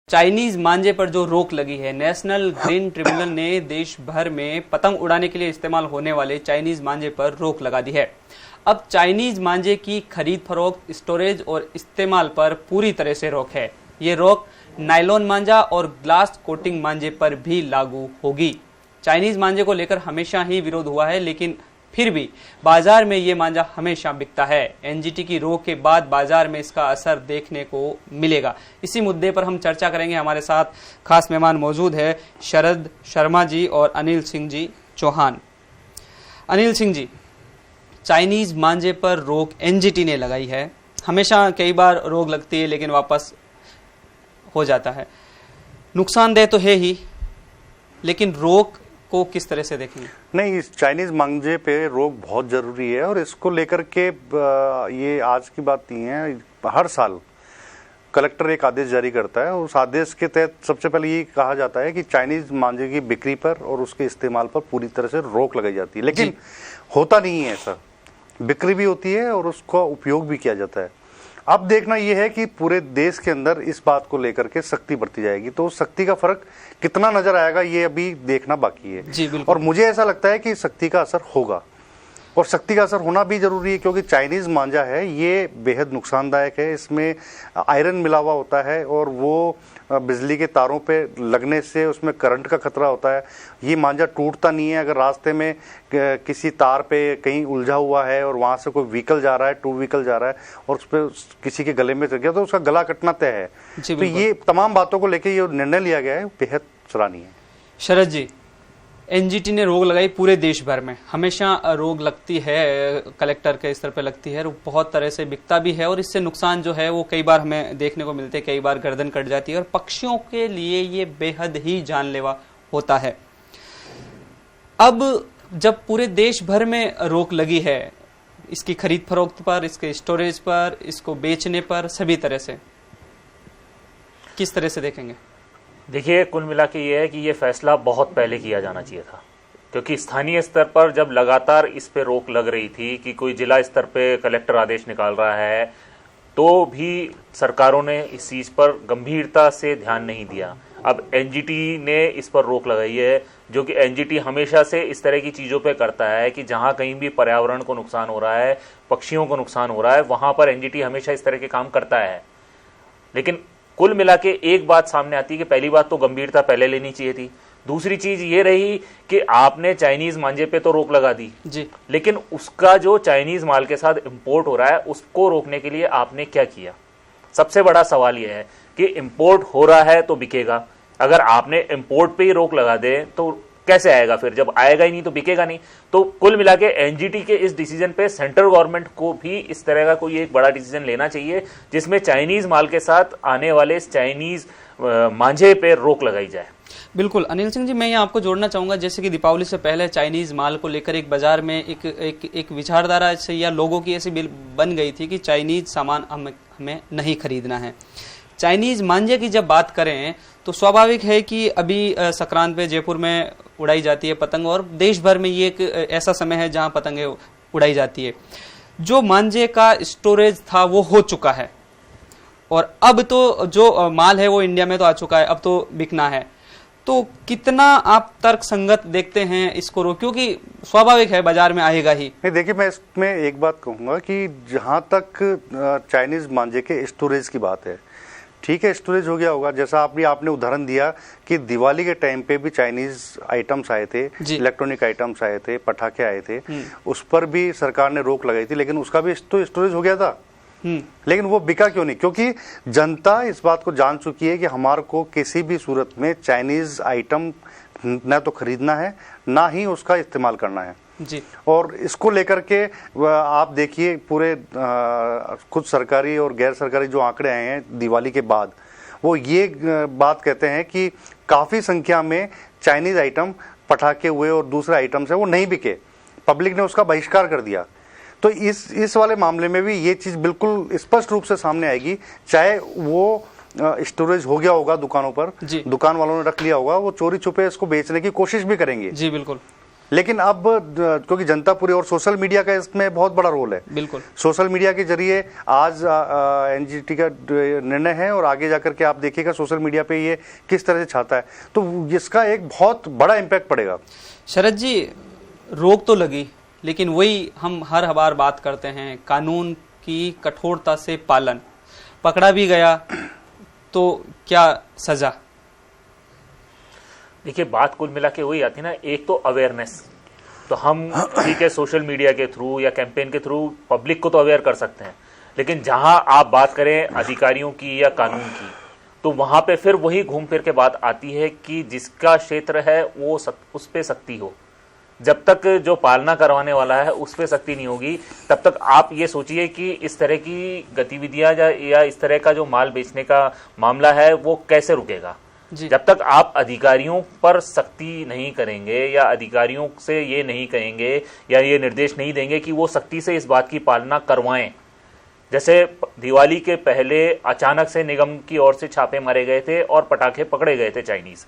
Chinese मांझे पर जो रोक लगी है, नेशनल ग्रीन ट्रिब्यूनल ने देश भर में पतंग उड़ाने के लिए इस्तेमाल होने वाले चाइनीज मांझे पर रोक लगा दी है। अब चाइनीज मांझे की खरीद फरोख्त, स्टोरेज और इस्तेमाल पर पूरी तरह से रोक है। ये रोक नायलॉन मांझा और ग्लास कोटिंग मांझे पर भी लागू होगी। चाइनीज मांझे को लेकर हमेशा ही विरोध हुआ है, लेकिन फिर भी बाजार में ये मांझा हमेशा बिकता है। एनजीटी की रोक के बाद बाजार में इसका असर देखने को मिलेगा। इसी मुद्दे पर हम चर्चा करेंगे। हमारे साथ खास मेहमान मौजूद है, शरद शर्मा जी और अनिल सिंह जी चौहान। अनिल सिंह जी, चाइनीज मांझे पर रोक एनजीटी ने लगाई है। हमेशा कई बार रोक लगती है लेकिन वापस हो जाता है। नुकसानदेह तो है ही, लेकिन रोक को किस तरह से देखेंगे? नहीं, इस चाइनीज मांझे पे रोक बहुत जरूरी है और इसको लेकर के ये आज की बात नहीं है। हर साल कलेक्टर एक आदेश जारी करता है। उस आदेश के तहत सबसे पहले ये कहा जाता है कि चाइनीज मांझे की बिक्री पर और उसके इस्तेमाल पर पूरी तरह से रोक लगाई जाती है, लेकिन होता नहीं है ऐसा। बिक्री भी होती है और उसका उपयोग भी किया जाता है। अब देखना यह है कि पूरे देश के अंदर इस बात को लेकर के सख्ती बढ़ती जाएगी, तो सख्ती का फर्क कितना नजर आएगा ये अभी देखना बाकी है। जी, और मुझे ऐसा लगता है कि सख्ती का असर होगा और सख्ती का असर होना भी जरूरी है, क्योंकि चाइनीज मांझा है ये बेहद नुकसानदायक है। इसमें आयरन मिला हुआ होता है और वो बिजली के तारों पे लगने से उसमें करंट का खतरा होता है। ये मांझा टूटता नहीं है। अगर रास्ते में किसी तार पे कहीं उलझा हुआ है और वहां से कोई व्हीकल जा रहा है, टू व्हीकल जा रहा है और उस पर किसी के गले में चढ़ गया तो उसका गला कटना तय है। तो ये तमाम बातों को लेकर ये निर्णय लिया गया है, बेहद सराहनीय है। शरद जी, एनजीटी ने रोक लगाई पूरे देश भर में। हमेशा रोक लगती है, कलेक्टर के स्तर पे लगती है, बहुत तरह से बिकता भी है और इससे नुकसान जो है वो कई बार हमें देखने को मिलते हैं। कई बार गर्दन कट जाती है और पक्षियों के लिए ये बेहद ही जानलेवा होता है। अब जब पूरे देश भर में रोक लगी है, इसकी खरीद फरोख्त पर, इसके स्टोरेज पर, इसको बेचने पर, सभी तरह से किस तरह से देखेंगे? देखिए, कुल मिला के ये है कि ये फैसला बहुत पहले किया जाना चाहिए था, क्योंकि स्थानीय स्तर पर जब लगातार इस पे रोक लग रही थी कि कोई जिला स्तर पे कलेक्टर आदेश निकाल रहा है, तो भी सरकारों ने इस चीज पर गंभीरता से ध्यान नहीं दिया। अब एनजीटी ने इस पर रोक लगाई है, जो कि एनजीटी हमेशा से इस तरह की चीजों पे करता है कि जहां कहीं भी पर्यावरण को नुकसान हो रहा है, पक्षियों को नुकसान हो रहा है, वहां पर एनजीटी हमेशा इस तरह के काम करता है। लेकिन कुल मिला के एक बात सामने आती है कि पहली बात तो गंभीरता पहले लेनी चाहिए थी। दूसरी चीज ये रही कि आपने चाइनीज मांझे पे तो रोक लगा दी जी, लेकिन उसका जो चाइनीज माल के साथ इंपोर्ट हो रहा है उसको रोकने के लिए आपने क्या किया? सबसे बड़ा सवाल यह है कि इंपोर्ट हो रहा है तो बिकेगा। अगर आपने इंपोर्ट पे ही रोक लगा दे तो कैसे आएगा? फिर जब आएगा ही नहीं तो बिकेगा नहीं। तो कुल मिला के एनजीटी के इस डिसीजन पे सेंट्रल गवर्नमेंट को भी इस तरह का कोई एक बड़ा डिसीजन लेना चाहिए, जिसमें चाइनीज माल के साथ आने वाले चाइनीज मांझे पे रोक लगाई जाए। बिल्कुल। अनिल सिंह जी, मैं यहाँ आपको जोड़ना चाहूंगा, जैसे कि दीपावली से पहले चाइनीज माल को लेकर एक बाजार में एक विचारधारा से या लोगों की ऐसी बन गई थी कि चाइनीज सामान हमें नहीं खरीदना है। चाइनीज मांझे की जब बात करें तो स्वाभाविक है कि अभी संक्रांत पे जयपुर में उड़ाई जाती है पतंग और देश भर में ये एक ऐसा समय है जहां पतंगे उड़ाई जाती है। जो मांझे का स्टोरेज था वो हो चुका है और अब तो जो माल है वो इंडिया में तो आ चुका है, अब तो बिकना है। तो कितना आप तर्क संगत देखते हैं इसको, क्योंकि स्वाभाविक है बाजार में आएगा ही। नहीं, देखिए, मैं इसमें एक बात कहूंगा कि जहां तक चाइनीज मांझे के स्टोरेज की बात है, ठीक है, स्टोरेज हो गया होगा। जैसा आपने उदाहरण दिया कि दिवाली के टाइम पे भी चाइनीज आइटम्स आए थे, इलेक्ट्रॉनिक आइटम्स आए थे, पटाखे आए थे, उस पर भी सरकार ने रोक लगाई थी, लेकिन उसका भी तो स्टोरेज हो गया था। लेकिन वो बिका क्यों नहीं? क्योंकि जनता इस बात को जान चुकी है कि हमारे को किसी भी सूरत में चाइनीज आइटम न तो खरीदना है ना ही उसका इस्तेमाल करना है जी। और इसको लेकर के आप देखिए पूरे कुछ सरकारी और गैर सरकारी जो आंकड़े आए हैं दिवाली के बाद, वो ये बात कहते हैं कि काफी संख्या में चाइनीज आइटम, पटाखे हुए और दूसरे आइटम्स है वो नहीं बिके, पब्लिक ने उसका बहिष्कार कर दिया। तो इस वाले मामले में भी ये चीज बिल्कुल स्पष्ट रूप से सामने आएगी, चाहे वो स्टोरेज हो गया होगा दुकानों पर, दुकान वालों ने रख लिया होगा, वो चोरी छुपे इसको बेचने की कोशिश भी करेंगे। जी बिल्कुल। लेकिन अब क्योंकि जनता पूरी और सोशल मीडिया का इसमें बहुत बड़ा रोल है, बिल्कुल सोशल मीडिया के जरिए आज एनजीटी का निर्णय है और आगे जाकर के आप देखिएगा सोशल मीडिया पे ये किस तरह से छाता है, तो इसका एक बहुत बड़ा इम्पैक्ट पड़ेगा। शरद जी, रोक तो लगी, लेकिन वही हम हर बार बात करते हैं, कानून की कठोरता से पालन, पकड़ा भी गया तो क्या सजा? देखिए, बात कुल मिला के वही आती है ना, एक तो अवेयरनेस, तो हम ठीक है सोशल मीडिया के थ्रू या कैंपेन के थ्रू पब्लिक को तो अवेयर कर सकते हैं, लेकिन जहां आप बात करें अधिकारियों की या कानून की, तो वहां पे फिर वही घूम फिर के बात आती है कि जिसका क्षेत्र है वो उस पे सख्ती हो। जब तक जो पालना करवाने वाला है उस पे सख्ती नहीं होगी, तब तक आप ये सोचिए कि इस तरह की गतिविधियां या इस तरह का जो माल बेचने का मामला है वो कैसे रुकेगा। जब तक आप अधिकारियों पर सख्ती नहीं करेंगे या अधिकारियों से ये नहीं कहेंगे या ये निर्देश नहीं देंगे कि वो सख्ती से इस बात की पालना करवाएं। जैसे दिवाली के पहले अचानक से निगम की ओर से छापे मारे गए थे और पटाखे पकड़े गए थे चाइनीज,